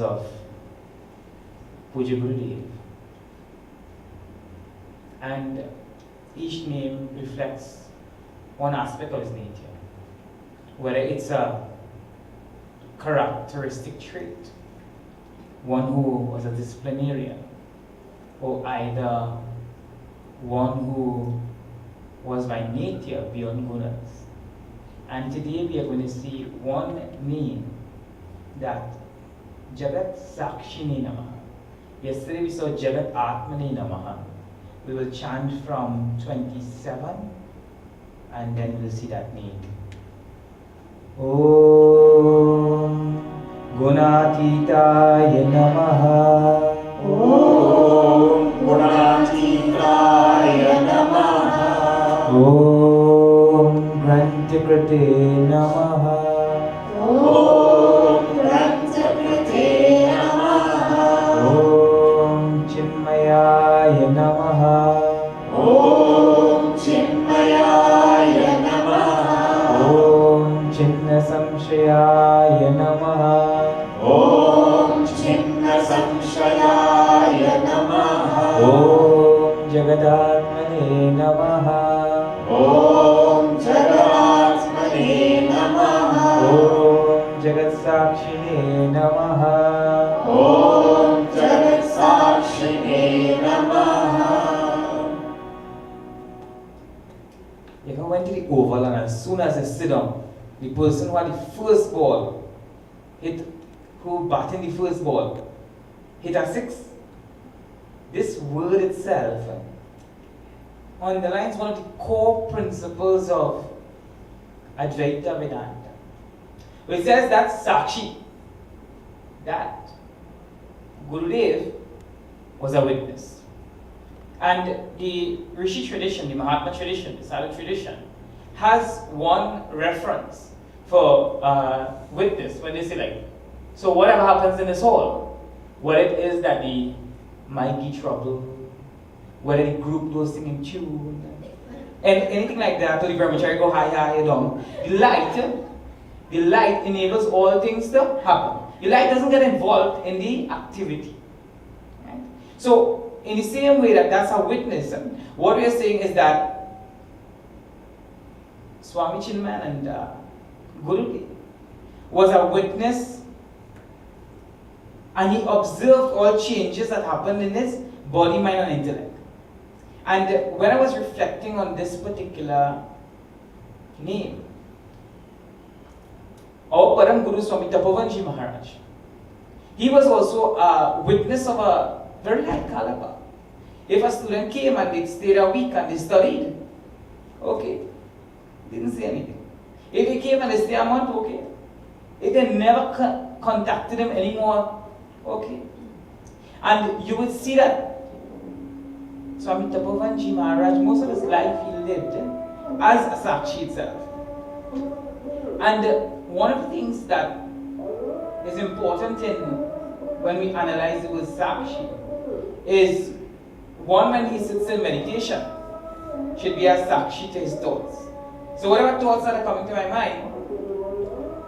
names of Puja Gurudev. And each name reflects one aspect of his nature, whether it's a characteristic trait, one who was a disciplinarian, or either one who was by nature beyond goodness. And today we are going to see one name that Jagat Sakshini Namaha. Yesterday we saw Jagat Atmani Namaha. We will chant from 27 and then we'll see that name. Om Gunatitaya Namaha. Om Gunatitaya Namaha. Om Grantakrate Namaha. Om Grantakrate Namaha. Om Chinmaya Namaha. Om Chinmaya Namaha. Om Chinna Samshaya Namaha. Om Chinna Samshaya Namaha. Om Jagadatmane Namaha. Om Jagatmane Namaha. Om Jagatsakshine Namaha. Om Jagatsakshine Namaha. If I went to the oval and as soon as I sit down, the person who had the first ball who batted the first ball hit a 6. This word itself underlines one of the core principles of Advaita Vedanta, which says that Sakshi, that Gurudev was a witness. And the Rishi tradition, the Mahatma tradition, the Sadhu tradition, has one reference for witness when they say like, so whatever happens in this hall, whether it is that the mic be trouble, whether the group goes singing tune, and anything like that, or the brahmachari go high, high, down, the light enables all things to happen. The light doesn't get involved in the activity. Right? So, in the same way that's a witness, what we are saying is that Swami Chinmaya and Gurudev was a witness, and he observed all changes that happened in his body, mind, and intellect. And when I was reflecting on this particular name, our Param Guru Swami Tapovanji Maharaj, he was also a witness of a very high caliber. If a student came and they stayed a week and they studied, okay, didn't say anything. If he came and they stayed a month, okay. If they never contacted him anymore, okay. And you would see that Swami Tapovanji Maharaj, most of his life he lived as a Sakshi itself. And one of the things that is important when we analyze the word Sakshi is one, when he sits in meditation, should be a Sakshi to his thoughts. So whatever thoughts that are coming to my mind,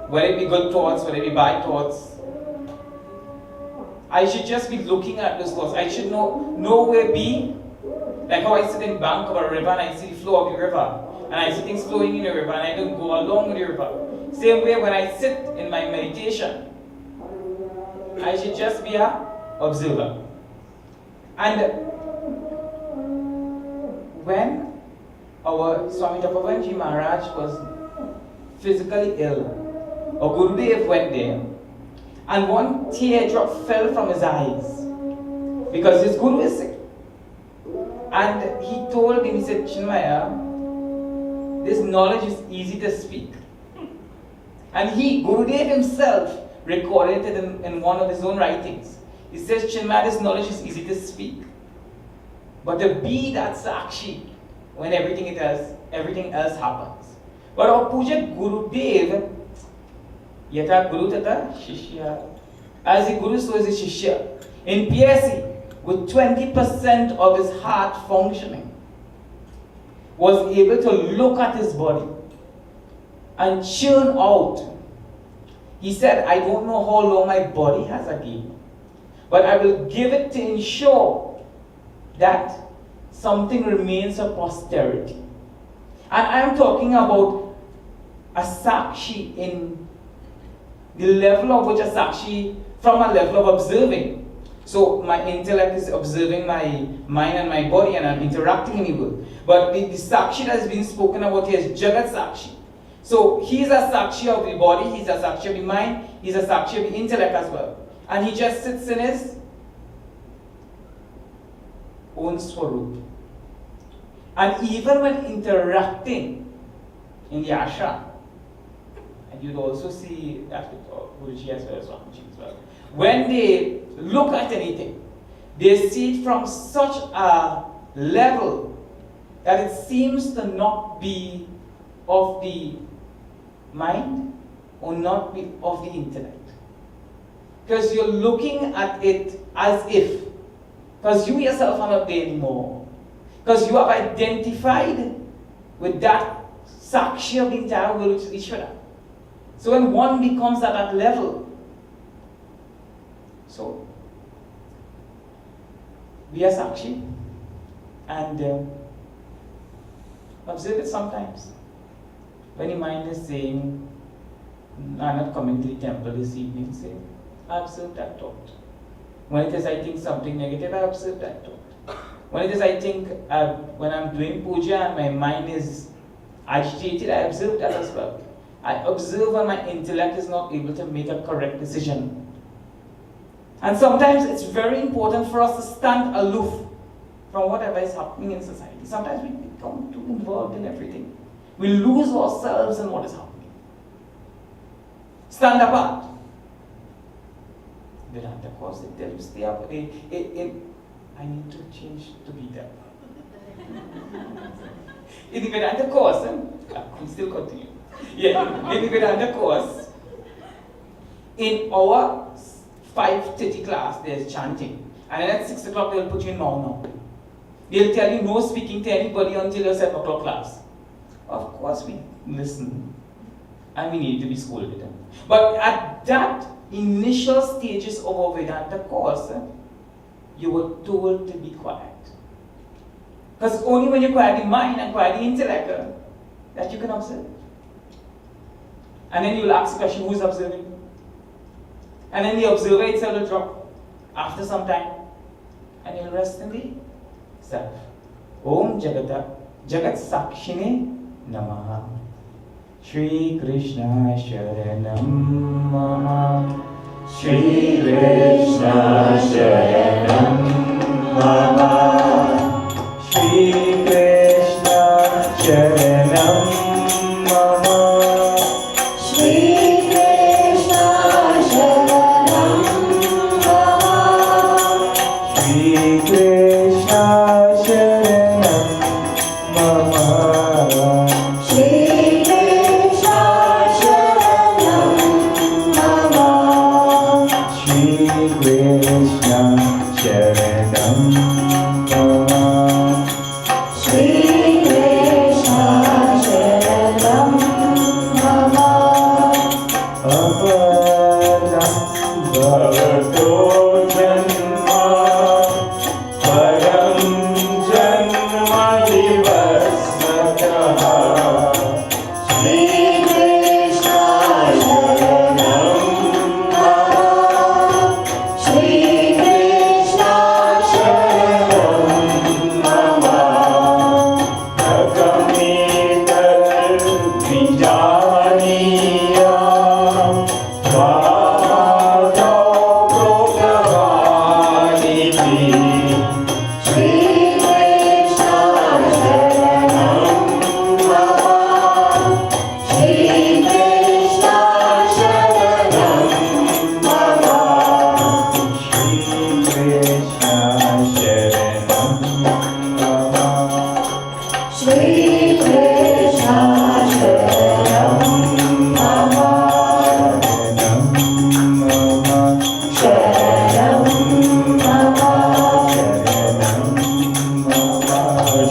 whether it be good thoughts, whether it be bad thoughts, I should just be looking at those thoughts. I should know where be, like how I sit in the bank of a river and I see the flow of the river, and I see things flowing in the river and I don't go along with the river. Same way when I sit in my meditation, I should just be an observer. And when our Swami Tapovanji Maharaj was physically ill, our Gurudev went there, and one teardrop fell from his eyes because his Guru is sick. And he told him, he said, Chinmaya, this knowledge is easy to speak. And Gurudev himself, recorded it in one of his own writings. He says, Chinmaya, this knowledge is easy to speak. But to be that Sakshi when everything else happens. But our Puja Gurudev, Yata Guru Tata Shishya, as the Guru so is the Shishya. In PSC, with 20% of his heart functioning, was able to look at his body and churn out. He said, I don't know how long my body has again, but I will give it to ensure that something remains for posterity. And I am talking about a sakshi in the level of which a sakshi, from a level of observing. So my intellect is observing my mind and my body, and I'm interacting in the world. But the sakshi that is being spoken about here is Jagat Sakshi. So he's a sakshi of the body, he's a sakshi of the mind, he's a sakshi of the intellect as well. And he just sits in his own swarup. And even when interacting in the ashram, and you'd also see that with Guruji as well as Swamiji as well, when they look at anything, they see it from such a level that it seems to not be of the mind or not be of the intellect. Because you're looking at it as if, because you yourself are not there anymore, because you have identified with that sakshi of the entire world, which is Ishvara. So when one becomes at that level, so we are sakshi, and observe it sometimes. When your mind is saying, I'm not coming to the temple this evening, say, I observe that thought. When it is I think something negative, I observe that thought. When it is I think, when I'm doing puja and my mind is agitated, I observe that as well. I observe when my intellect is not able to make a correct decision. And sometimes it's very important for us to stand aloof from whatever is happening in society. Sometimes we become too involved in everything. We lose ourselves in what is happening. Stand apart. Vedanta course, they tell you stay up. I need to change to be there. In the Vedanta course, I'm still continue. Yeah, in the Vedanta course, in our 5:30 class, there's chanting. And then at 6 o'clock, they'll put you in now. They'll tell you no speaking to anybody until your 7 o'clock class. Of course, we listen. And we need to be scolded. But at that initial stages of our Vedanta course, you were told to be quiet. Because only when you quiet the mind and quiet the intellect that you can observe. And then you'll ask the question, who's observing? And then the observer itself will drop after some time. And you'll rest in the self. Om Jagat Sakshine Namaha. Shri Krishna Sharanam Mama. Shri Krishna Sharanam Mama. Shri Krishna Sharanam Mama. Shri Krishna Sharanam Mama. Shri Krishna Sharanam Mama. Shri Krishna Sharanam Mama. Shri Krishna Sharanam Mama. Shri Krishna Sharanam Mama. Aparam Bhavato Janma Param Janma Vivasvataha. Shri Krishna Sharanam Mama. Shri Krishna Sharanam Mama. Akamital Vijaniya Vado Prokavanihi. Shri Krishna Sharanam Mama. Shri Krishna Sharanam Mama. Shri Krishna Sharanam Mama. Shri Krishna Sharanam Mama. Sharanam Mama.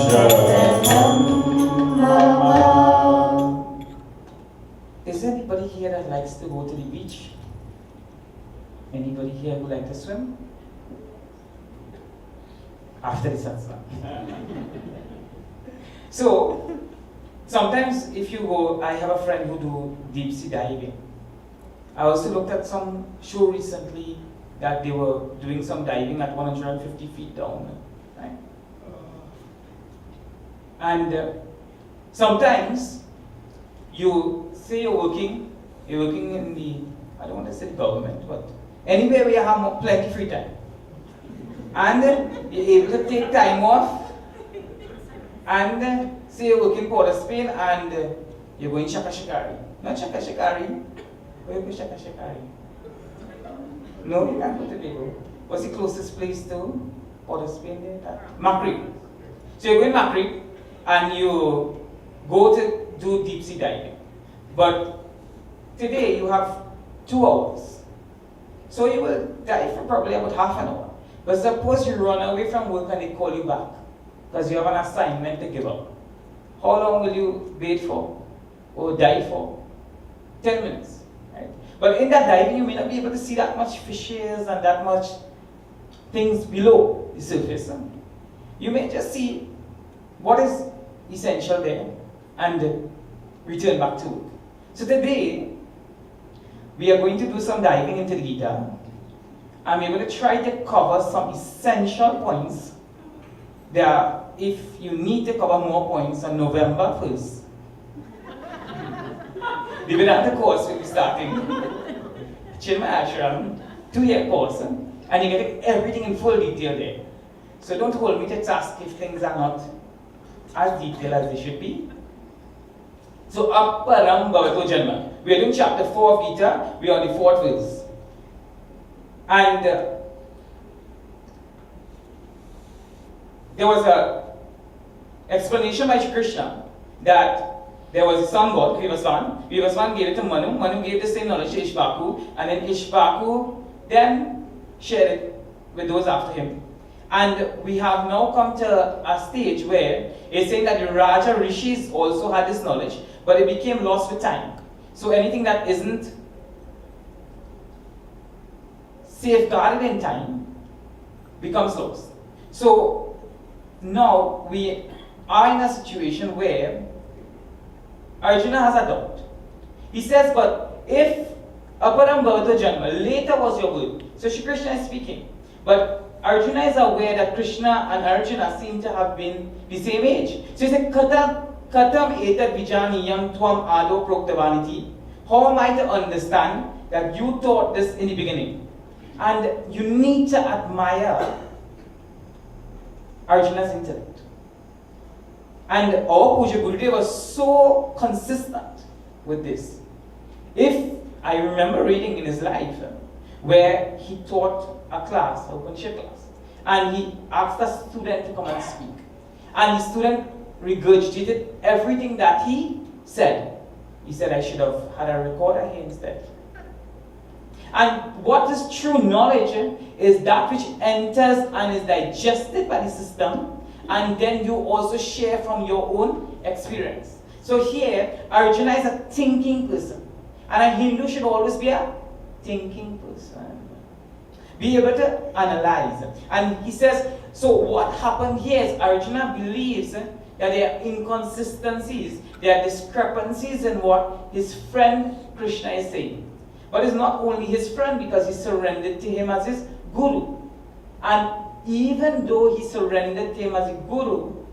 Sharanam Mama. Is there anybody here that likes to go to the beach. Anybody here would like to swim? After the satsang. So, sometimes if you go, I have a friend who do deep sea diving. I also looked at some show recently that they were doing some diving at 150 feet down. Right? And sometimes you say you're working in the, I don't want to say the government, but anywhere where you have plenty free time. And you're able to take time off and say you're working Port of Spain and you're going Shakashikari. Not Shakashikari. Where you go Shakashikari? No, you can't go to Tobago. What's the closest place to Port of Spain there? Macri. So you're going Macri and you go to do deep sea diving. But today you have 2 hours. So you will dive for probably about half an hour. But suppose you run away from work and they call you back because you have an assignment to give up. How long will you wait for or dive for? 10 minutes. Right? But in that diving, you may not be able to see that much fishes and that much things below the surface. You may just see what is essential there and return back to work. So today, we are going to do some diving into the Gita. And we're going to try to cover some essential points that if you need to cover more points on November 1st, the Vedanta course will be starting. Chinmaya 2-year course, and you get everything in full detail there. So don't hold me to task if things are not as detailed as they should be. So Aparam Bhavato Janma. We are doing chapter 4 of Gita. We are on the 4th verse. And there was an explanation by Shri Krishna that there was a sun god, Vivasvan. Vivasvan gave it to Manu. Manu gave the same knowledge to Ishvaku. And then Ishvaku then shared it with those after him. And we have now come to a stage where it's saying that the Raja Rishis also had this knowledge, but it became lost with time. So anything that isn't safeguarded in time becomes lost. So now we are in a situation where Arjuna has a doubt. He says, but if Aparam Bhavato Janma, later was your birth. So Shri Krishna is speaking. But Arjuna is aware that Krishna and Arjuna seem to have been the same age. So he said, Katam etad vijaniyam tvam ado proktavaniti. How am I to understand that you taught this in the beginning? And you need to admire Arjuna's intellect. And our Puja Gurudev was so consistent with this. If I remember reading in his life where he taught a class, a Upanishad class, and he asked a student to come and speak. And the student regurgitated everything that he said. He said, I should have had a recorder here instead. And what is true knowledge is that which enters and is digested by the system, and then you also share from your own experience. So here, Arjuna is a thinking person. And a Hindu should always be a thinking person. Be able to analyze. And he says, so what happened here is Arjuna believes that there are inconsistencies, there are discrepancies in what his friend Krishna is saying. But it's not only his friend because he surrendered to him as his guru. And even though he surrendered to him as a guru,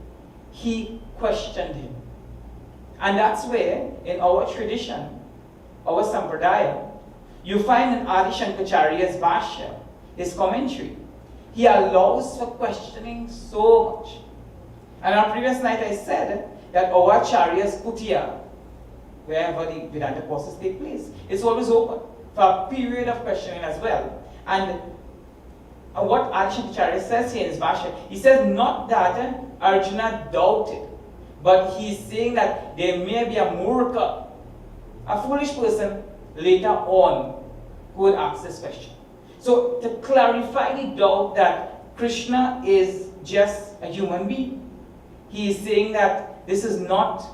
he questioned him. And that's where, in our tradition, our sampradaya, you find in Adi Shankaracharya's Bhashya, his commentary, he allows for questioning so much. And on previous night I said that our Acharya's Kutiya, wherever the Vedanta courses take place, it's always open for a period of questioning as well. And what Adi Shankaracharya says here in his Bhashya, he says not that Arjuna doubted, but he's saying that there may be a murka, a foolish person later on who would ask this question. So to clarify the doubt that Krishna is just a human being, he is saying that this is not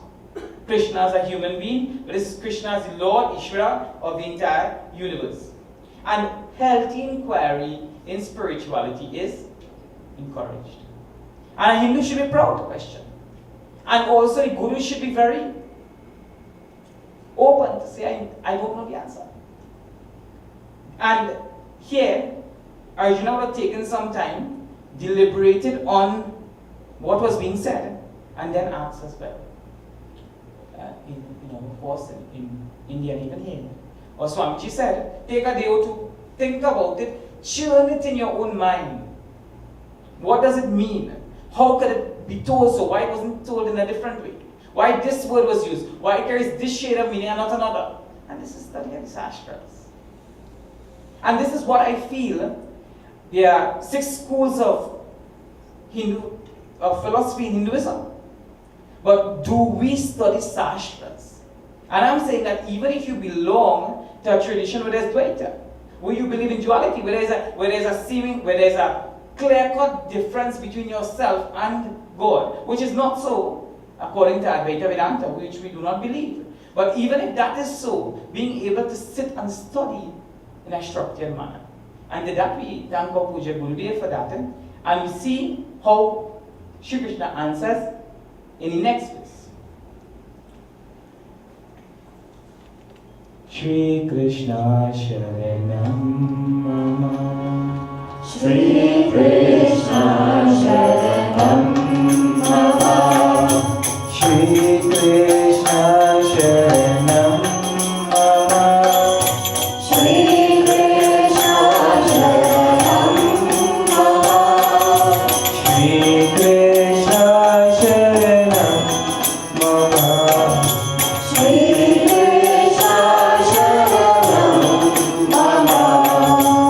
Krishna as a human being, but this is Krishna as the Lord Ishvara of the entire universe. And healthy inquiry in spirituality is encouraged. And a Hindu should be proud to question. And also the Guru should be very open to say, I don't know the answer. And here, Arjuna would have taken some time, deliberated on what was being said, and then asked as well. Of course, in India, even here. Or Swamiji said, take a day or two, think about it, churn it in your own mind. What does it mean? How could it be told so? Why it wasn't told in a different way? Why this word was used? Why it carries this shade of meaning and not another? And this is study of the Shastras. And this is what I feel. There are 6 schools of philosophy in Hinduism. But do we study Shastras? And I'm saying that even if you belong to a tradition where there's Dvaita, where you believe in duality, where there's a clear-cut difference between yourself and God, which is not so according to Advaita Vedanta, which we do not believe. But even if that is so, being able to sit and study in a structured manner. And with that we thank our Puja Gurudev for that. And we see how Shri Krishna answers in the next verse. Shri Krishna Sharanam Mama. Shri Krishna Sharanam Mama. Shri Krishna Sharanam Mama. Shri Krishna Sharanam Mama. Shri Krishna Sharanam Mama. Shri Krishna Sharanam Mama.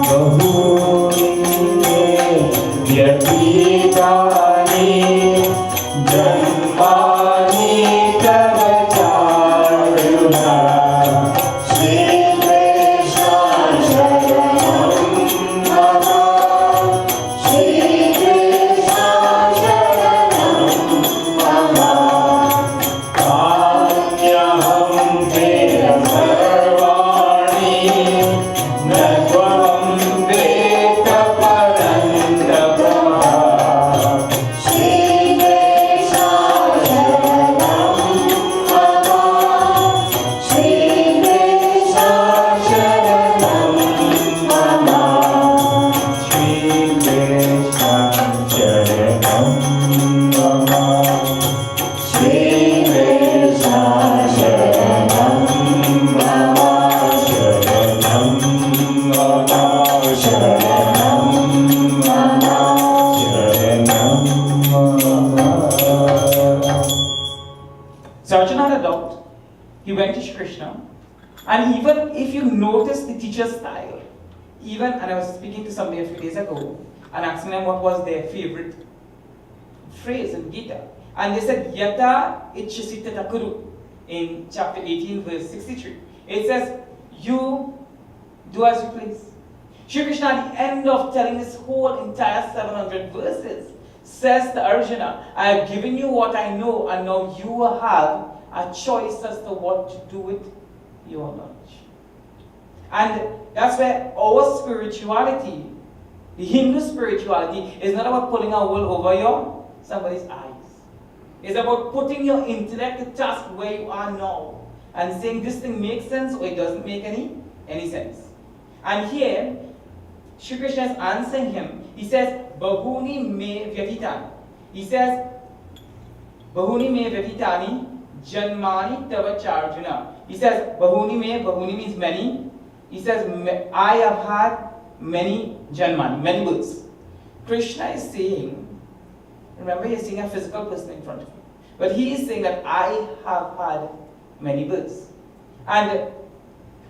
Bahuni Vyatitani Janmani Tava Charuna. Shri Krishna Sharanam Mama. Shri Krishna Sharanam Mama. Kanyaham Veda Sarvani Natvam Veda Parantapa. Shri Krishna Sharanam Mama. Shri Krishna Sharanam Mama. Shri Krishna Sharanam Mama. Shri Krishna Sharanam Mama. Sharanam Mama. Sharanam Mama. Sharanam Mama. So Arjuna had a doubt. He went to Shri Krishna. And even if you notice the teacher's style, and I was speaking to somebody a few days ago and asking them what was their favorite phrase in Gita. And they said, Yata Ichasita Takuru in chapter 18, verse 63. It says, you do as you please. Shri Krishna, at the end of telling this whole entire 700 verses, says to Arjuna, I have given you what I know, and now you have a choice as to what to do with your knowledge. And that's where our spirituality, the Hindu spirituality, is not about pulling a wool over somebody's eyes. It's about putting your intellect to task where you are now and saying this thing makes sense or it doesn't make any sense. And here, Shri Krishna is answering him. He says, Bahuni me vyatitani. He says, Bahuni me vyatitani janmani tava charjuna. He says, Bahuni means many. He says, I have had many janmani, many births. Krishna is saying, remember he's seeing a physical person in front of you. But he is saying that I have had many births. And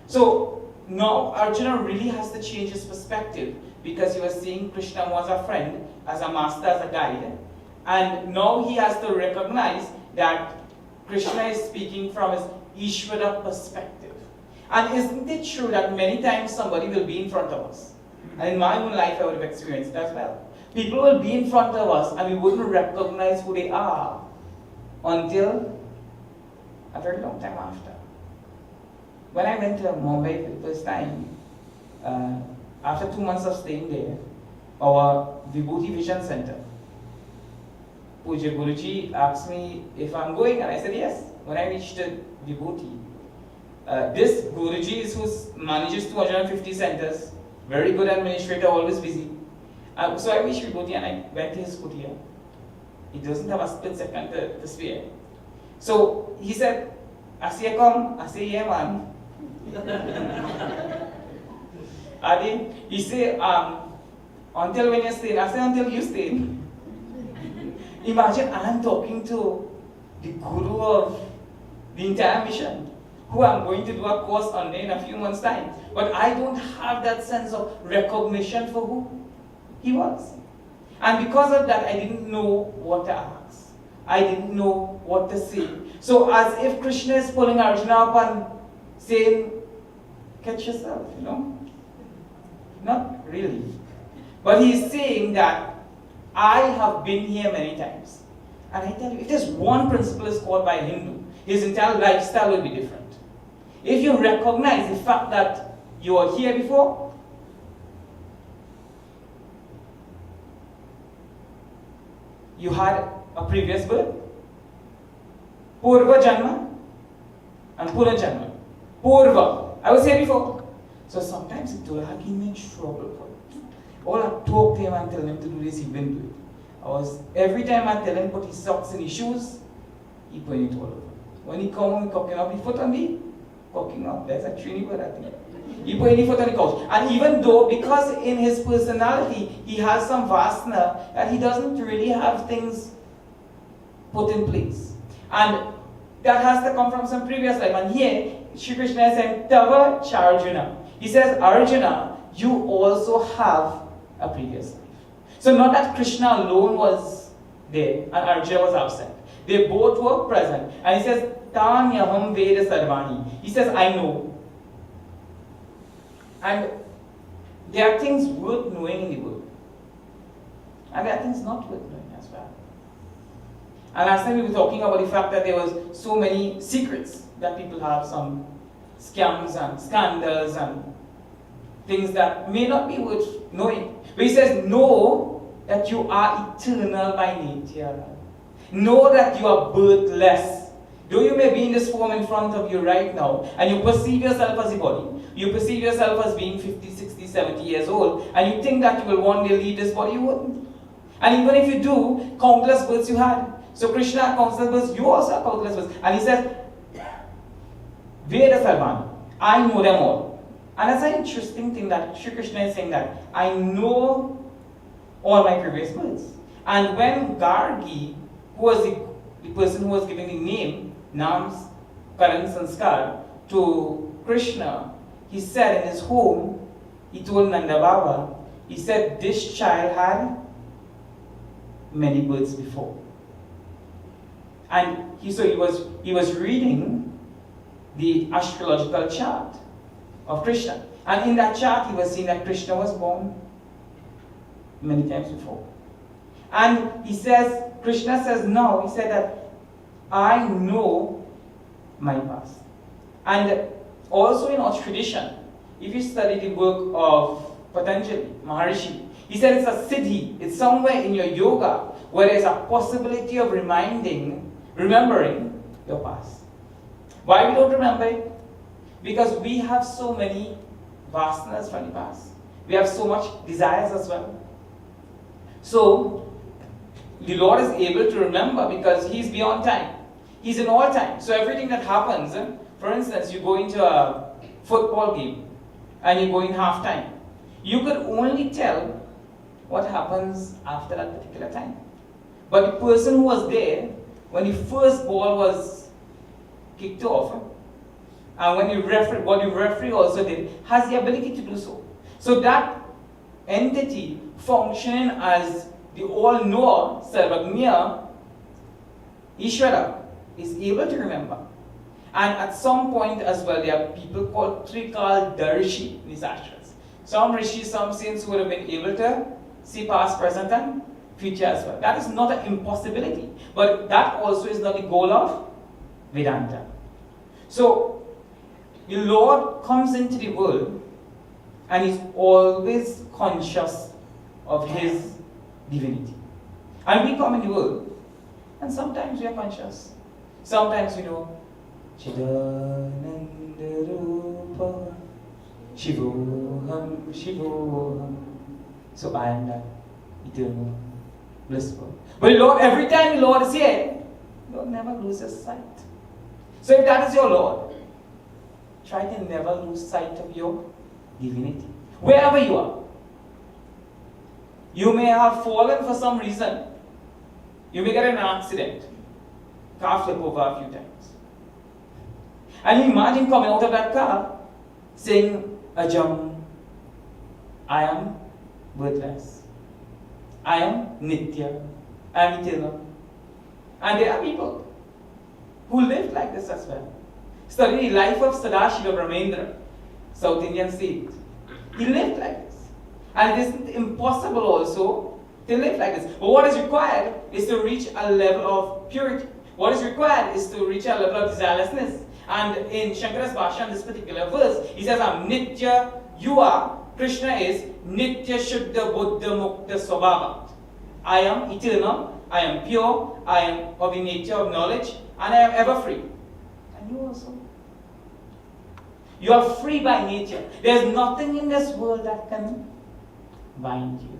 so now Arjuna really has to change his perspective because he was seeing Krishna more as a friend, as a master, as a guide. And now he has to recognize that Krishna is speaking from his Ishvara perspective. And isn't it true that many times somebody will be in front of us? And in my own life I would have experienced it as well. People will be in front of us and we wouldn't recognize who they are until a very long time after. When I went to Mumbai for the first time, after 2 months of staying there, our Vibhuti Vision Center, Puja Guruji asked me if I'm going, and I said yes. When I reached Vibhuti, this Guruji is who manages 250 centers, very good administrator, always busy. So I reached Vibhuti and I went to his kutia. He doesn't have a split second to spare. So he said, I say come, I say yeah man. Adi, he said, until when you stay, I say until you stay. Imagine I'm talking to the guru of the entire mission, who I'm going to do a course on in a few months' time. But I don't have that sense of recognition for who he was. And because of that, I didn't know what to ask. I didn't know what to say. So as if Krishna is pulling Arjuna up and saying, catch yourself, you know? Not really. But he's saying that I have been here many times. And I tell you, if there's one principle is called by a Hindu, his entire lifestyle will be different. If you recognize the fact that you were here before, you had a previous birth, Purva Janma and Pura Janma. Purva, I was here before. So sometimes it will give me trouble. All I talk to him and tell him to do this, he wouldn't do it. Every time I tell him put his socks in his shoes, he put it all over. When he come home, cocking up his foot on me, cocking up, that's a Trini word I think. He put his foot on the couch. And even though, because in his personality, he has some vasana, that he doesn't really have things put in place. And that has to come from some previous life. And here, Shri Krishna is saying, Tava Charjuna. He says, Arjuna, you also have a previous life. So not that Krishna alone was there and Arjuna was absent. They both were present. And he says, Tanyaham Veda Sarvani. He says, I know. And there are things worth knowing in the world. And there are things not worth knowing as well. And last time we were talking about the fact that there was so many secrets that people have, some scams and scandals and things that may not be worth knowing. But he says, know that you are eternal by nature. Know that you are birthless. Though you may be in this form in front of you right now, and you perceive yourself as a body, you perceive yourself as being 50, 60, 70 years old, and you think that you will one day leave this body, you wouldn't. And even if you do, countless births you had. So Krishna had countless births, you also have countless births. And he says, Veda Sarvani, I know them all. And that's an interesting thing that Shri Krishna is saying that I know all my previous births. And when Gargi, who was the person who was giving the name, Nam's Karan Sanskar, to Krishna, he said in his home, he told Nanda Baba, he said, this child had many births before. And he was reading the astrological chart of Krishna. And in that chart, he was seeing that Krishna was born many times before. And he says, Krishna says no, he said that I know my past. And also in our tradition, if you study the work of Patanjali, Maharishi, he said it's a siddhi, it's somewhere in your yoga where there's a possibility of remembering your past. Why we don't remember it? Because we have so many vasanas from the past. We have so much desires as well. So, the Lord is able to remember because He's beyond time. He's in all time. So everything that happens, for instance, you go into a football game and you go in half time. You could only tell what happens after that particular time. But the person who was there when the first ball was kicked off, and when what the referee also did, has the ability to do so. So that entity functioning as the all-knower, Sarvagnya, Ishvara, is able to remember. And at some point as well, there are people called Trikal-darshi in these ashras. Some rishis, some saints who would have been able to see past, present, and future as well. That is not an impossibility. But that also is not the goal of Vedanta. So, the Lord comes into the world and He's always conscious of His divinity. And we come in the world and sometimes we are conscious. Sometimes we know Chidanandarupa Shivoham Shivoham. So I am that eternal, blissful. But Lord, every time the Lord is here, Lord never loses sight. So if that is your Lord, try to never lose sight of your divinity. Wherever you are. You may have fallen for some reason. You may get in an accident. Car flip over a few times. And you imagine coming out of that car saying, Ajam, I am worthless. I am Nitya. I am eternal. And there are people who live like this as well. Study the life of Sadashiva Brahmendra, South Indian saint. He lived like this. And it isn't impossible also to live like this. But what is required is to reach a level of purity. What is required is to reach a level of desirelessness. And in Shankara's Bhashya, in this particular verse, he says, I'm Nitya, you are. Krishna is Nitya Shuddha Buddha Mukta Swabhava. I am eternal, I am pure, I am of the nature of knowledge, and I am ever free. And you also. You are free by nature. There is nothing in this world that can bind you.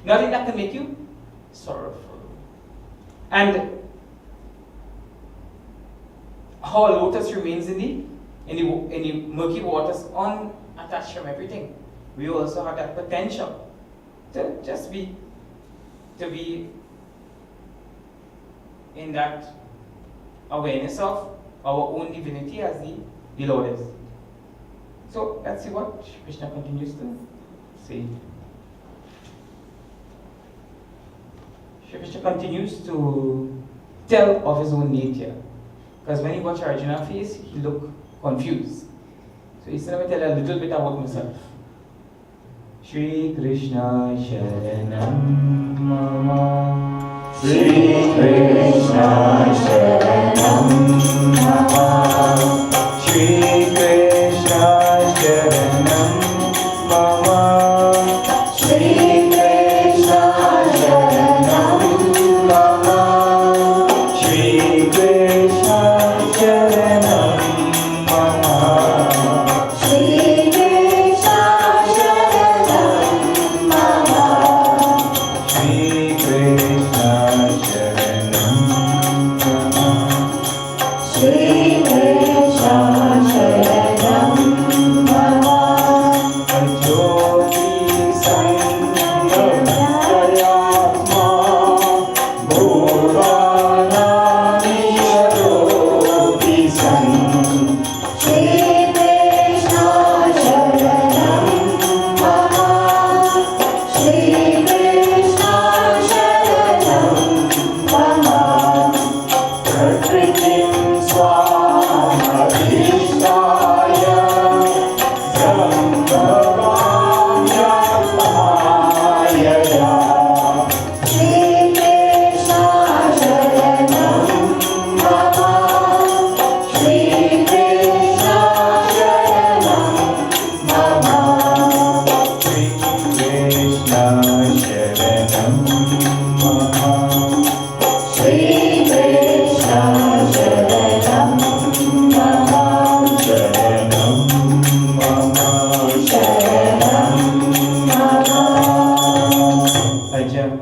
Nothing that can make you sorrowful. And how a lotus remains in the murky waters unattached from everything. We also have that potential to just be in that awareness of our own divinity as the Lord is. So let's see what Krishna continues to say. Shri Krishna continues to tell of his own nature. Because when he watched Arjuna's face, he looked confused. So he said, let me tell you a little bit about myself. Shri Krishna Sharanam Mama. Shri Krishna Sharanam Mama. Shri Krishna Sharanam Mama. Shri Krishna Sharanam Mama. Shri Krishna Sharanam Mama. Shri Krishna Sharanam Mama. Shri Krishna Sharanam Mama. Shri Krishna Sharanam Mama. Jyoti Sangam Bhuvanani Jyoti Sangam. Shri Krishna Sharanam Mama. Shri Krishna Sharanam Mama. Prakritim Swamadhishtaya Sambhavam Yapamayaya. Shri Krishna Sharanam Mama. Shri Krishna Sharanam Mama. Shri Krishna Sharanam Mama. Shri Krishna Sharanam Mama. Sharanam Mama. Sharanam Mama. Ajam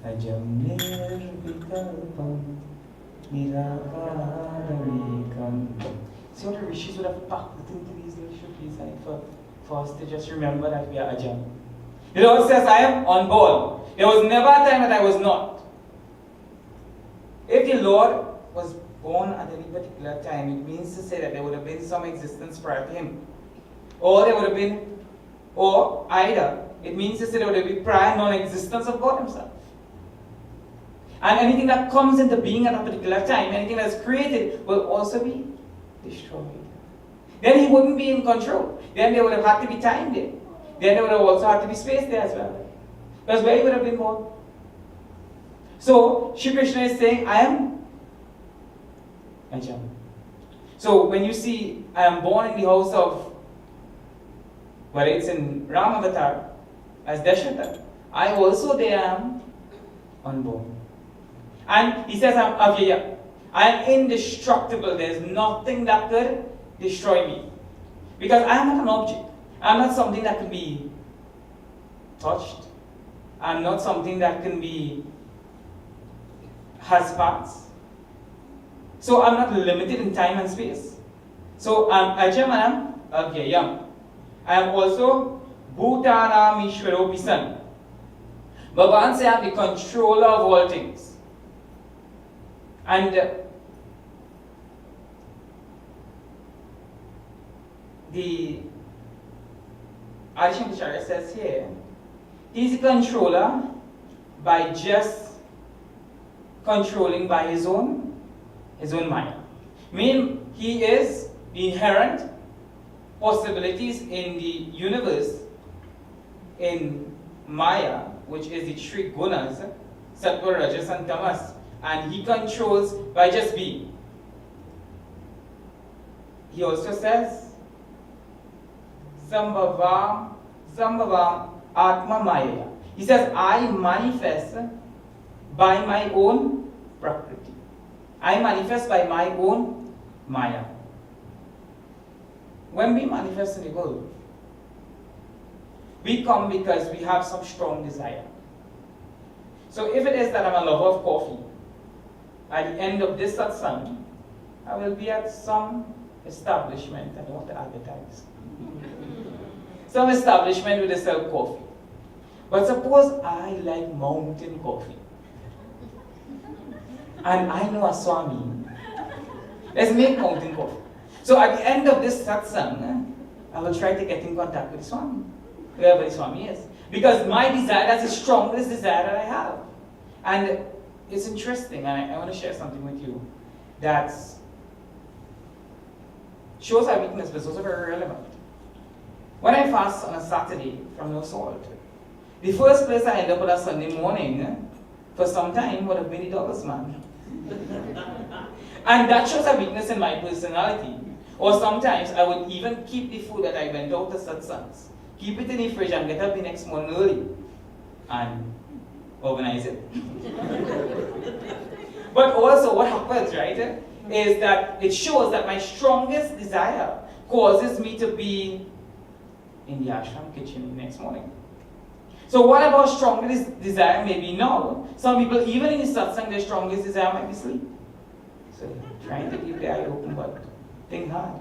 Ajam Nirvikalpam Nirakaramekam. See what the rishis would have packed it into these little shrutis for us to just remember that we are Ajam. The Lord says, I am unborn. There was never a time that I was not. If the Lord was born at any particular time, it means to say that there would have been some existence prior to him. Or there would have been, or either, it means to say there would have been prior non-existence of God himself. And anything that comes into being at a particular time, anything that's created, will also be destroyed. Then he wouldn't be in control. Then there would have had to be time there. Then there would have also had to be space there as well. That's where he would have been born. So, Shri Krishna is saying, I am Ajam. So when you see, I am born in the house of, whether it's in Ram Avatar, as Dashata, I also there am unborn. And he says, I'm Avyaya. I am indestructible. There's nothing that could destroy me. Because I am not an object. I am not something that can be touched. I am not something that can be, has parts. So I'm not limited in time and space. So I'm Ajam and I'm Avyayam. I am also Bhutanam Ishwaro Pisan. Bhagavan says I am the controller of all things. And the Adishankaracharya says here, he is a controller by just controlling by his own mind. Meaning he is the inherent possibilities in the universe in Maya, which is the three gunas, Sattva, Rajas and Tamas, and he controls by just being. He also says, Sambhavam Atma Maya. He says, I manifest by my own Prakriti. I manifest by my own Maya. When we manifest in the world, we come because we have some strong desire. So if it is that I'm a lover of coffee, at the end of this satsang, I will be at some establishment, I don't want to advertise, some establishment where they sell coffee. But suppose I like mountain coffee, and I know a Swami, let's make mountain coffee. So at the end of this satsang, I will try to get in contact with Swami, wherever the Swami is. Because my desire, that's the strongest desire that I have. And it's interesting, and I want to share something with you that shows our weakness, but it's also very relevant. When I fast on a Saturday from no salt, the first place I end up on a Sunday morning, for some time, would have been the Douglas man. And that shows a weakness in my personality. Or sometimes I would even keep the food that I went out to satsangs, keep it in the fridge and get up the next morning early and organize it. But also what happens, right, is that it shows that my strongest desire causes me to be in the ashram kitchen the next morning. So what about strongest desire may be now? Some people, even in the satsang, their strongest desire might be sleep. So trying to keep the eye open, but think hard.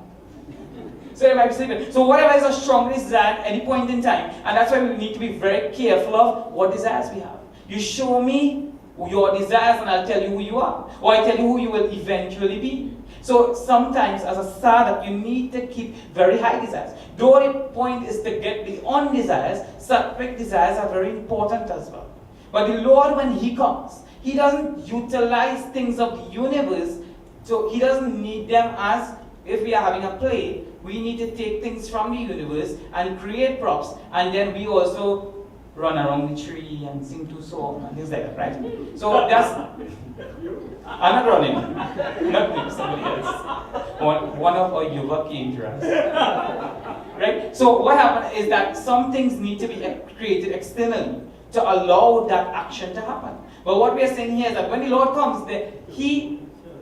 So they might be sleeping. So whatever is our strongest desire at any point in time, and that's why we need to be very careful of what desires we have. You show me your desires and I'll tell you who you are. Or I tell you who you will eventually be. So sometimes as a sadhak, you need to keep very high desires. Though the point is to get beyond desires, sattvic desires are very important as well. But the Lord, when He comes, He doesn't utilize things of the universe. So He doesn't need them as if we are having a play. We need to take things from the universe and create props. And then we also run around the tree and sing two songs and things like that, right? So that's... I'm not running. Not me, somebody else. One of our yuva kendras. Right? So what happened is that some things need to be created externally to allow that action to happen. But what we are saying here is that when the Lord comes, He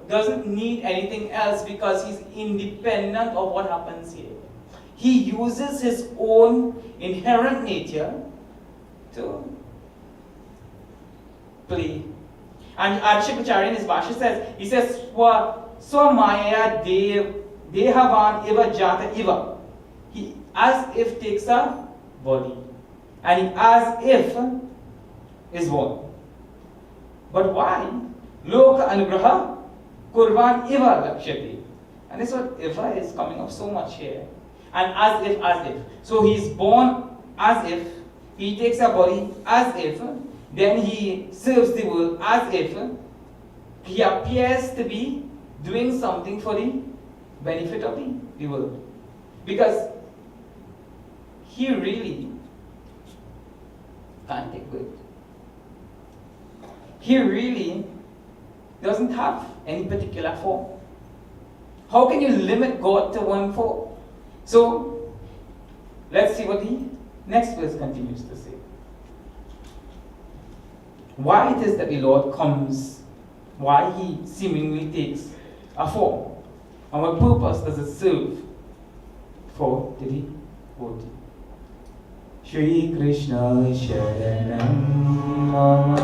doesn't need anything else because He's independent of what happens here. He uses His own inherent nature to play. And Adishankaracharya in his Bhashya says, he says, Swamaya Dehavan Iva Jata Iva. He as if takes a body. And he as if is born. But why? Loka Anugraha Kurvan Iva Lakshyati. And this is what Iva is coming up so much here. And as if. So he's born as if. He takes a body as if. Then he serves the world as if he appears to be doing something for the benefit of the world. Because he really can't take good. He really doesn't have any particular form. How can you limit God to 1/4? So, let's see what the next verse continues to say. Why it is that the Lord comes, why he seemingly takes a form, and what purpose does it serve for the devotee. Shri Krishna Sharanam Mama.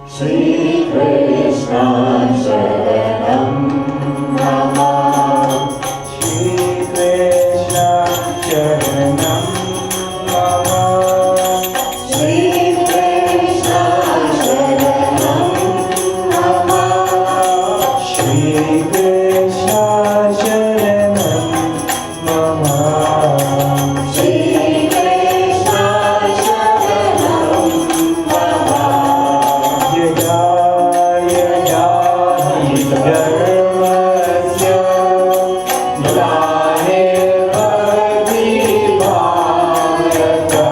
Shri Krishna Sharanam Mama. Shri Krishna Sharanam Mama. Shri Krishna Sharanam Mama. Shri Krishna Sharanam Mama. Shri Krishna Sharanam Mama. Yada yada hi dharmasya glanirvati bharata.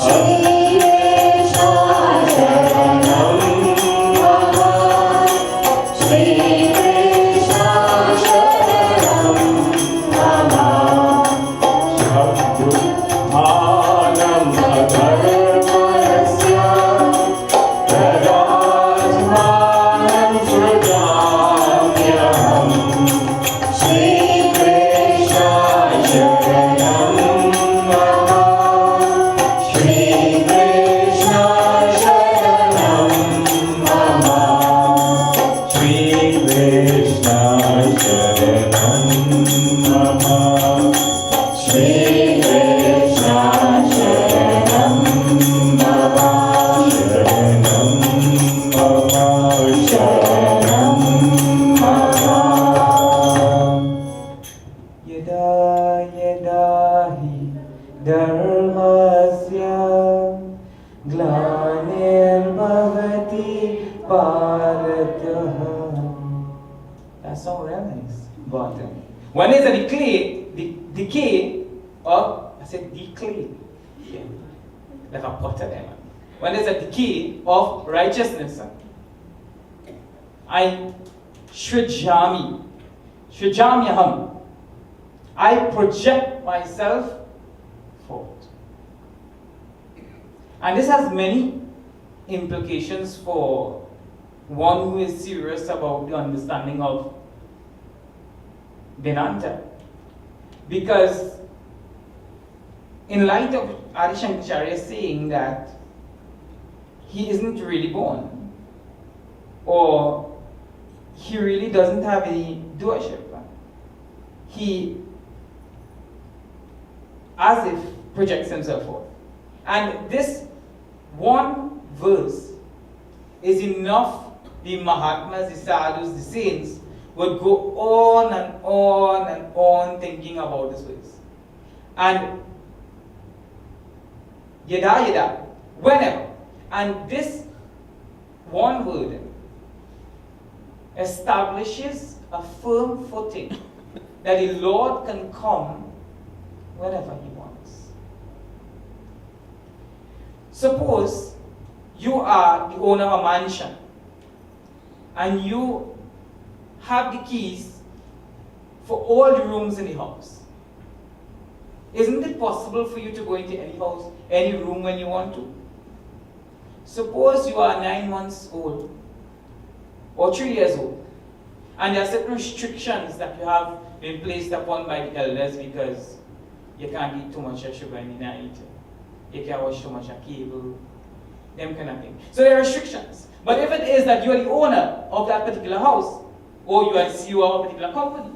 Shri Krishna Sharanam Mama. Shri Krishna Sharanam Mama. Anam adharmasya Rajmanam sujamyaham. Shri Krishna Sharanam Mama. Shri Krishna Sharanam Mama. Shri Krishna Sharanam Mama. Shri Krishna Sharanam Mama. Sharanam Mama. Sharanam Mama. Yada yada hi dharmasya glanirvati bharatah. That song real nice. But when is the decay of, I said decay, yeah, like a potter there, man. When there's a decay of righteousness, I Shrijamyaham. I project myself forward. And this has many implications for one who is serious about the understanding of Vedanta. Because in light of Adi Shankaracharya saying that he isn't really born, or he really doesn't have any doership, he as if projects himself forth. And this one verse is enough. The Mahatmas, the Sadhus, the saints would go on and on and on thinking about this verse. And yada yada, whenever. And this one word establishes a firm footing that the Lord can come whenever he wants. Suppose you are the owner of a mansion and you have the keys for all the rooms in the house. Isn't it possible for you to go into any house, any room when you want to? Suppose you are 9 months old or 3 years old, and there are certain restrictions that you have been placed upon by the elders because you can't eat too much sugar in the night, you can't watch too much cable, them kind of thing. So there are restrictions. But if it is that you are the owner of that particular house, or you are the CEO of a particular company,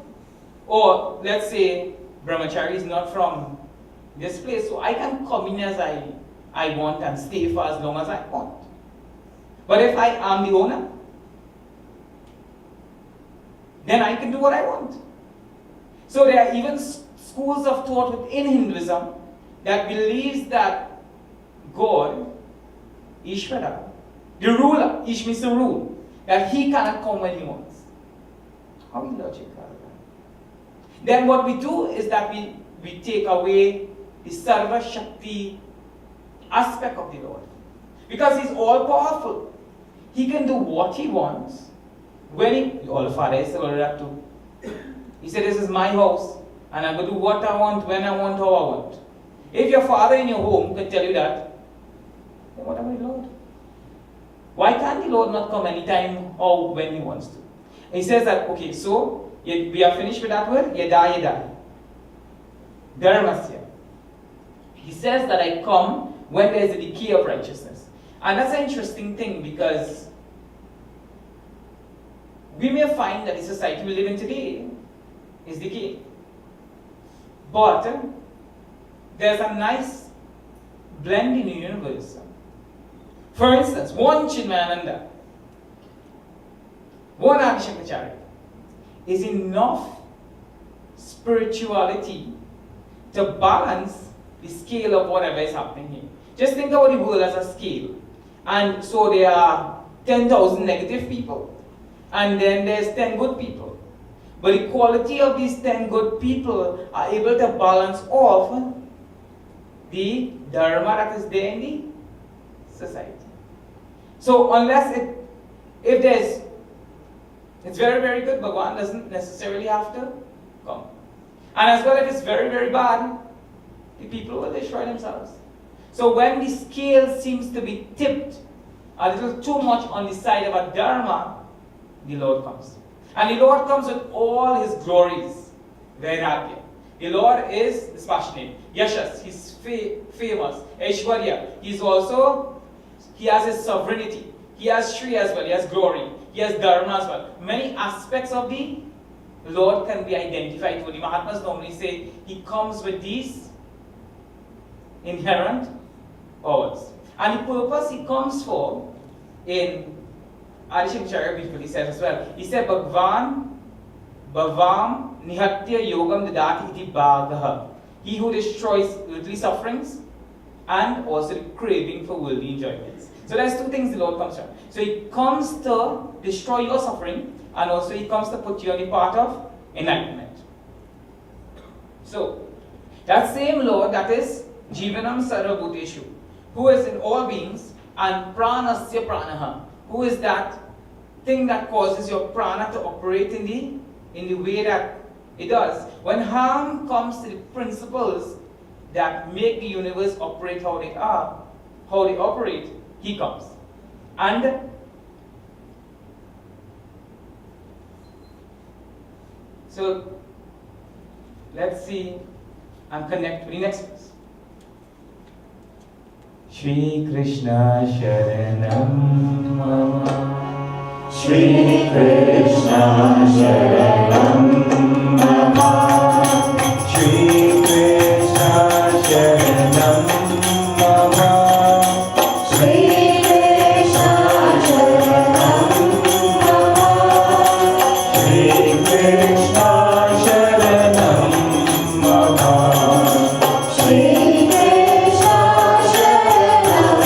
or let's say Brahmachari is not from this place, so I can come in as I want and stay for as long as I want. But if I am the owner, then I can do what I want. So there are even schools of thought within Hinduism that believes that God, Ishvara, the ruler, Ish means to rule, that he cannot come when he wants. How illogical. Then what we do is that we take away the Sarva Shakti aspect of the Lord. Because he's all powerful. He can do what he wants, when he, all Father is still ordered to He said, this is my house, and I'm going to do what I want, when I want, how I want. If your father in your home can tell you that, then what about the Lord? Why can't the Lord not come anytime or when he wants to? He says that, okay, so we are finished with that word, yada yada. Dharmasya. He says that I come when there is a decay of righteousness. And that's an interesting thing because we may find that the society we live in today is decay. But there's a nice blend in the universe. For instance, one Chinmaya, one Adishankacharya is enough spirituality to balance the scale of whatever is happening here. Just think about the world as a scale. And so there are 10,000 negative people. And then there's 10 good people. But the quality of these 10 good people are able to balance off the dharma that is there in the society. So unless it's very, very good, Bhagwan doesn't necessarily have to come. And as well, if it's very, very bad, the people will destroy themselves. So when the scale seems to be tipped a little too much on the side of a dharma, the Lord comes. And the Lord comes with all his glories. Vairagya. The Lord is dispassionate. Yashas, he's famous. Aishwarya, he has his sovereignty. He has Shri as well, he has glory. He has dharma as well. Many aspects of the Lord can be identified. The Mahatmas normally say he comes with these inherent powers. And the purpose he comes for, in Adishankacharya beautifully says as well, he said, Bhagwan Bhavam Nihatya Yogam Dadati Iti Bhagaha. He who destroys earthly sufferings and also the craving for worldly enjoyments. So there's two things the Lord comes from. So he comes to destroy your suffering, and also he comes to put you on the path of enlightenment. So that same Lord, that is Jivanam Sarvabhuteshu, who is in all beings, and Pranasya Pranaha, who is that thing that causes your prana to operate in the way that it does. When harm comes to the principles that make the universe operate how they are, how they operate, he comes. And so let's see and connect with the next verse. Shri Krishna Sharanam Mama, Shri Krishna Sharanam Mama, Shri Krishna Sharanam Mama, Shri Krishna Sharanam Mama, Shri Krishna Sharanam Mama, Shri Krishna Sharanam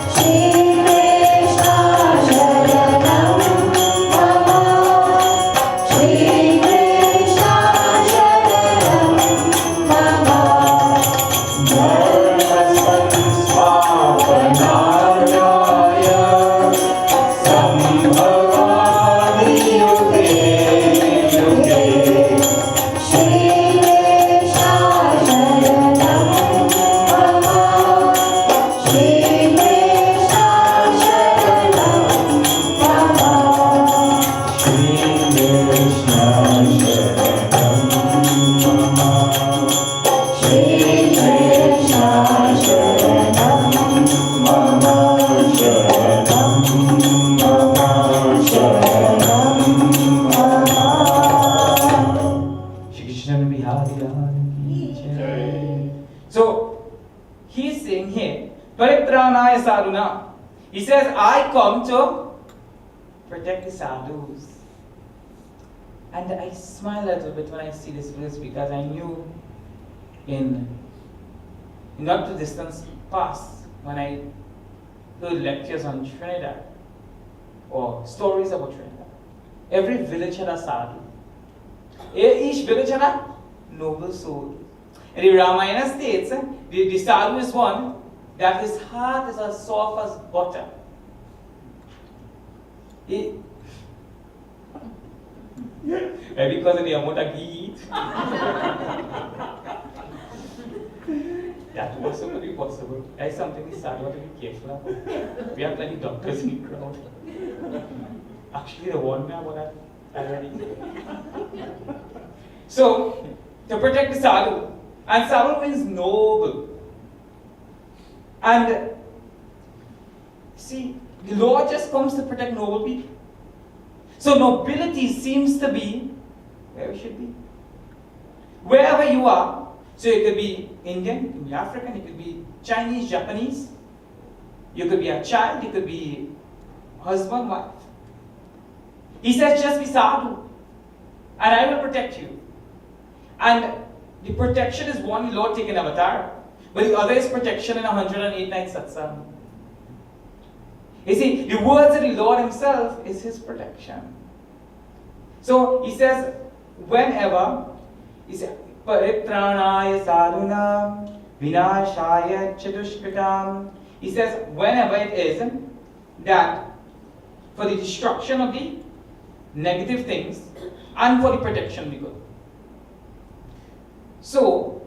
Mama, So he's saying here, Paritranaya Sadhuna. He says, I come to protect the sadhus. And I smile a little bit when I see this verse because I knew in not too distant past when I heard lectures on Trinidad or stories about Trinidad. Every village had a sadhu. Each village had a noble soul. And the Ramayana states, the sadhu is one that his heart is as soft as butter. Because of the amount of ghee he eats. That also could be possible. That's something we sadhu have to be careful about. We have plenty doctors in the crowd. Actually, the one me about that already. So, to protect the sadhu, and sadhu means noble. And see, the law just comes to protect noble people. So nobility seems to be where we should be. Wherever you are, so you could be Indian, you could be African, you could be Chinese, Japanese, you could be a child, you could be husband, wife. He says, just be sadhu, and I will protect you. And the protection is one the Lord taken avatar, but the other is protection in 108 nights satsang. You see, the words of the Lord himself is his protection. So he says, whenever, he says, Paripranaya sadhunam vinashaya chadushkritam. He says, whenever it is that for the destruction of the negative things and for the protection of the good. So,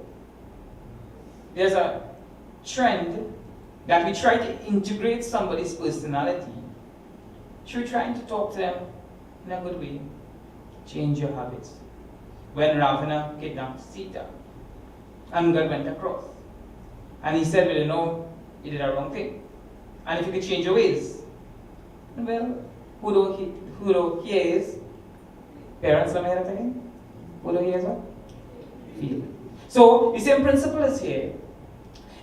there's a trend that we try to integrate somebody's personality through trying to talk to them in a good way. Change your habits. When Ravana kidnapped Sita, and God went across, and he said, well, you know, you did a wrong thing. And if you could change your ways, well, who do he is? Parents, let me hear that again. Who do he is what? Feel. So, the same principle is here,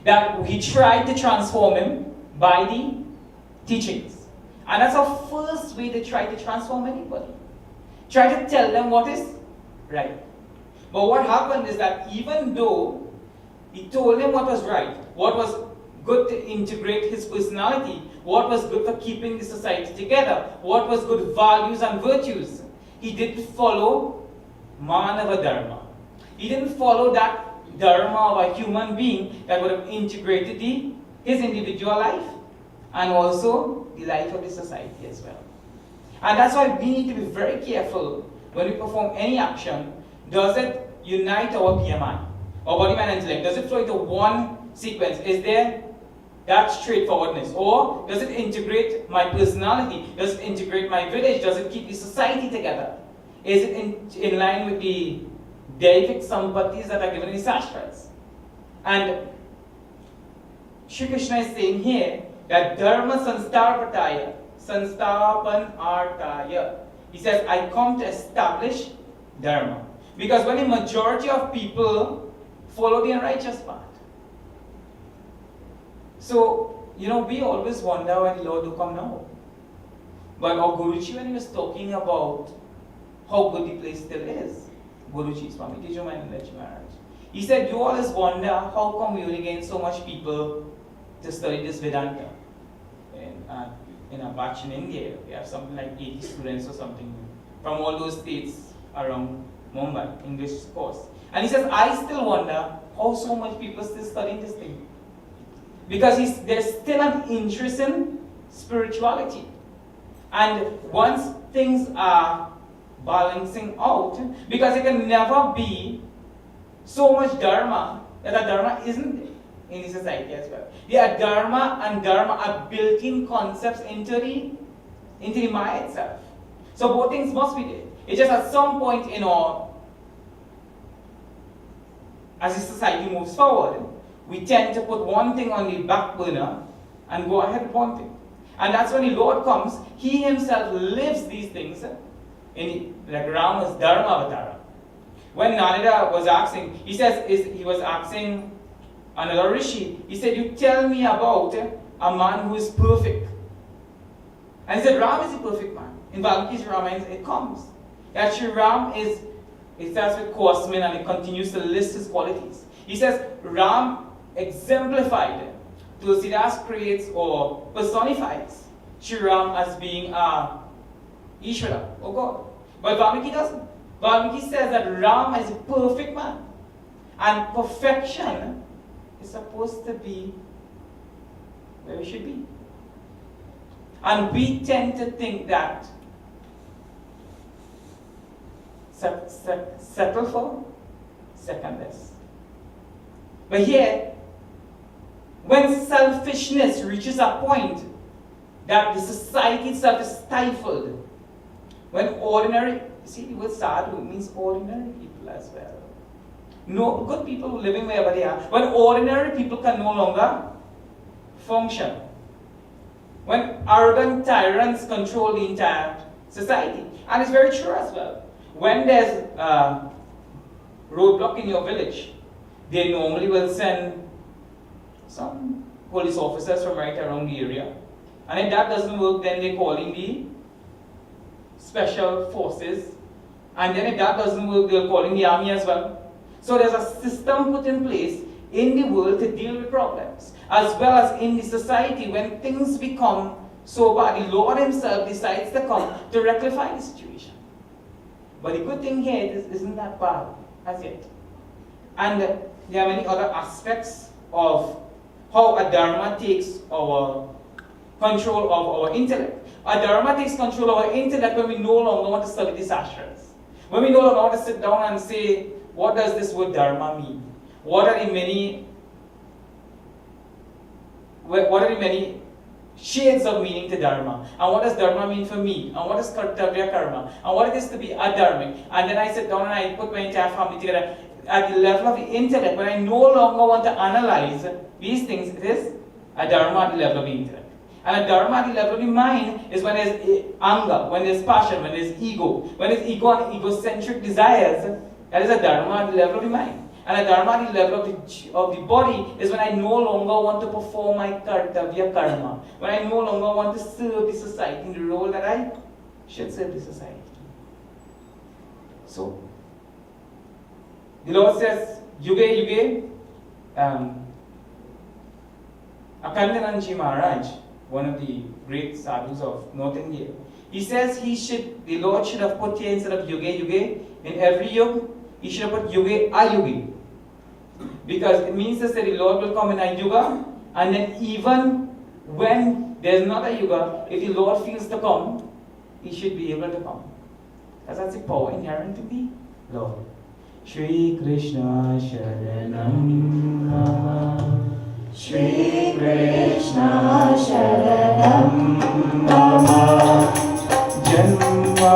that he tried to transform him by the teachings. And that's our first way to try to transform anybody. Try to tell them what is right. But what happened is that even though he told him what was right, what was good to integrate his personality, what was good for keeping the society together, what was good values and virtues, he didn't follow Manava Dharma. He didn't follow that dharma of a human being that would have integrated his individual life and also the life of the society as well. And that's why we need to be very careful when we perform any action. Does it unite our BMI, our body, mind, and intellect? Does it flow into one sequence? Is there that straightforwardness? Or does it integrate my personality? Does it integrate my village? Does it keep the society together? Is it in line with the Deivic sampattis that are given in the Shastras? And Shri Krishna is saying here that Dharma Sanstarpataya, Sanstapan Artaya. He says, I come to establish Dharma. Because when the majority of people follow the unrighteous path. So, you know, we always wonder when the Lord will come now. But our Guruji, when he was talking about how good the place still is, Guruji, Swami Chinmaya Maharaj, he said, you always wonder how come we only gain so much people to study this Vedanta. In a batch in India, we have something like 80 students or something from all those states around Mumbai, English course. And he says, I still wonder how so much people still studying this thing. Because there's still an interest in spirituality. And once things are balancing out, because it can never be so much dharma that a dharma isn't in the society as well. The adharma and dharma are built-in concepts into the Maya itself. So both things must be there. It's just at some point in our, as the society moves forward, we tend to put one thing on the back burner and go ahead with one thing. And that's when the Lord comes, he himself lives these things in like Rama's Dharma Avatara. When Narada was asking, he says, he was asking another Rishi, he said, you tell me about a man who is perfect. And he said, Ram is a perfect man. In Valmiki's Ramayana, it comes. That Sri Ram is, it starts with Kosmin and it continues to list his qualities. He says, Ram exemplified, Tulsidas creates or personifies Sri Ram as being Ishvara, or God. But Valmiki doesn't. Valmiki says that Ram is a perfect man. And perfection is supposed to be where we should be. And we tend to think that settle for second best. But here, when selfishness reaches a point that the society itself is stifled, when ordinary, see the word sadhu means ordinary people as well. No good people living wherever they are. When ordinary people can no longer function. When arrogant tyrants control the entire society. And it's very true as well. When there's a roadblock in your village, they normally will send some police officers from right around the area. And if that doesn't work, then they call in the special forces. And then if that doesn't work, they'll call in the army as well. So there's a system put in place in the world to deal with problems, as well as in the society. When things become so bad, the Lord himself decides to come to rectify the situation. But the good thing here is, isn't that bad as yet. And there are many other aspects of how a dharma takes our control of our intellect. A dharma takes control of our intellect when we no longer want to study the sastras. When we no longer want to sit down and say, what does this word dharma mean? What are the many shades of meaning to dharma? And what does dharma mean for me? And what is kartavya karma? And what it is to be adharmic? And then I sit down and I put my entire family together at the level of the intellect. When I no longer want to analyze these things, it is a dharma at the level of the intellect. And a dharma at the level of the mind is when there's anger, when there's passion, when there's ego. When there's ego and egocentric desires, that is a dharma at the level of the mind. And a dharma at the level of the body is when I no longer want to perform my kartavya karma. When I no longer want to serve the society in the role that I should serve the society. So, the Lord says, Yuge Yuge, Akandananji Maharaj, one of the great sadhus of North India, he says the Lord should have put here instead of Yuge Yuge, in every yug, he should have put Yuge Ayugi. Because it means to say the Lord will come in a yuga, and then even when there's not a yuga, if the Lord feels to come, he should be able to come. Because that's the power inherent to the Lord. Shri Krishna Sharanam Mama. Shri Krishna Sharanam Mama. Janma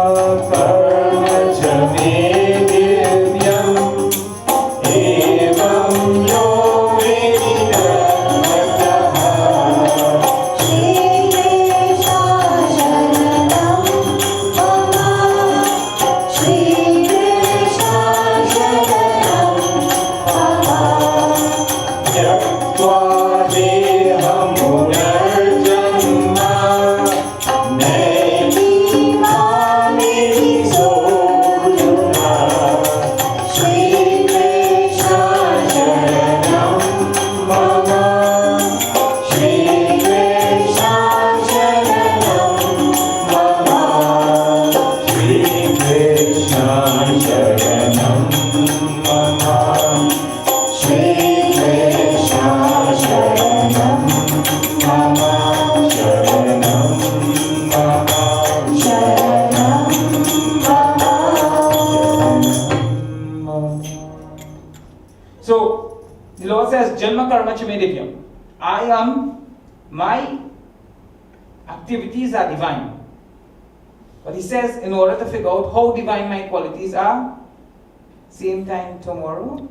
Karma Jame Divyam Evam Yo Veditaha. Shri Krishna Sharanam Mama. Shri Krishna Sharanam Mama. Yaktva Deham Punarjanma Naiti Mami Sojuna. Shri Krishna Sharanam Mama. Shri Krishna Sharanam Mama. Shri Krishna Sharanam Mama. Shri Krishna Sharanam Mama. Sharanam Mama. Sharanam Mama. So, the Lord says, Janma Karma Chame my activities are divine. But he says, in order to figure out how divine my qualities are, same time tomorrow,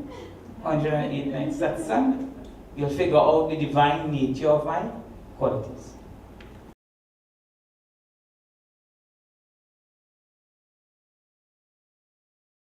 108 nights satsang, you'll figure out the divine nature of my qualities.